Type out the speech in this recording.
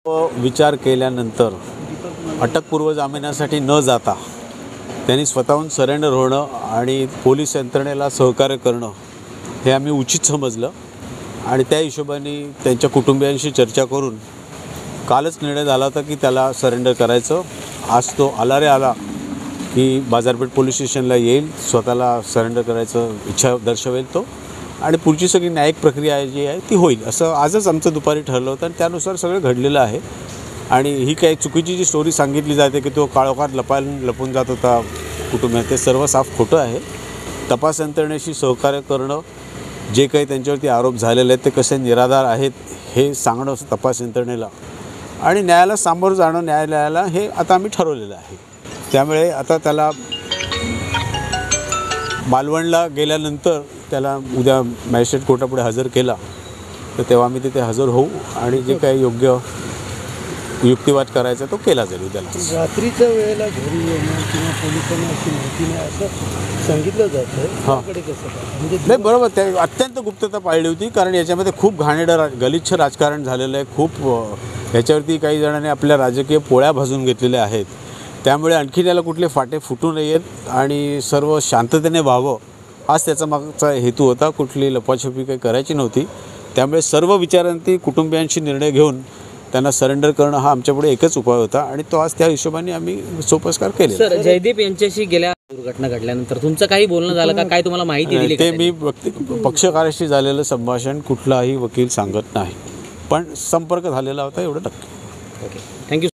विचार केल्यानंतर अटकपूर्व जामिनासाठी न जाता त्यांनी स्वतःहून सरेंडर होणं आणि पोलीस यंत्रणेला सहकार्य करणं हे आम्ही उचित समजलं आणि त्या हिशोबाने त्यांच्या कुटुंबियांशी चर्चा करून कालच निर्णय झाला होता की त्याला सरेंडर करायचं। आज तो आला रे आला की बाजारपेठ पोलीस स्टेशनला येईल, स्वतःला सरेंडर करायचं इच्छा दर्शवेल तो आणि पुढची सगळी न्यायिक प्रक्रिया जी आहे ती होईल असं आजच आमचं दुपारी ठरलं होतं आणि त्यानुसार सगळं घडलेलं आहे। आणि ही काही चुकीची जी स्टोरी सांगितली जाते की तो काळोखात लपून जात होता कुटुंबात, ते सर्व साफ खोटं आहे। तपास यंत्रणेशी सहकार्य करणं, जे काही त्यांच्यावरती आरोप झालेले आहेत ते कसे निराधार आहेत हे सांगणं तपास यंत्रणेला आणि न्यायाला सामोरं जाणं न्यायालयाला हे आता आम्ही ठरवलेलं आहे। त्यामुळे आता त्याला मालवणला गेल्यानंतर त्याला उद्या मॅजिस्ट्रेट कोर्टापुढे हजर केला तर तेव्हा आम्ही तिथे हजर होऊ आणि जे काही योग्य युक्तिवाद करायचा तो केला जाईल उद्याला। रात्रीच्या वेळेला घरी येणं किंवा पोलिसांना अशी माहिती नाही असं सांगितलं जातं, त्याकडे कसं म्हणजे नाही बरोबर, ते अत्यंत गुप्तता पाळली होती कारण याच्यामध्ये खूप घाणेरडं गलिच्छ राजकारण झालेलं आहे। खूप याच्यावरती काही जणांनी आपल्या राजकीय पोळ्या भाजून घेतलेल्या आहेत, त्यामुळे आणखी त्याला कुठले फाटे फुटू नयेत आणि सर्व शांततेने व्हावं हाच त्याचा मागचा हेतू होता। कुठली लपाछपी काही करायची नव्हती। त्यामुळे सर्व विचारांती कुटुंबियांशी निर्णय घेऊन त्यांना सरेंडर करणं हा आमच्यापुढे एकच उपाय होता आणि तो आज त्या हिशोबाने आम्ही सोपस्कार केले। सर, जयदीप यांच्याशी गेल्या दुर्घटना घडल्यानंतर तुमचं काही बोलणं झालं का? काय तुम्हाला माहिती दिली? ते मी पक्षकाराशी झालेलं संभाषण कुठलाही वकील सांगत नाही, पण संपर्क झालेला होता एवढं नक्की। Okay, thank you.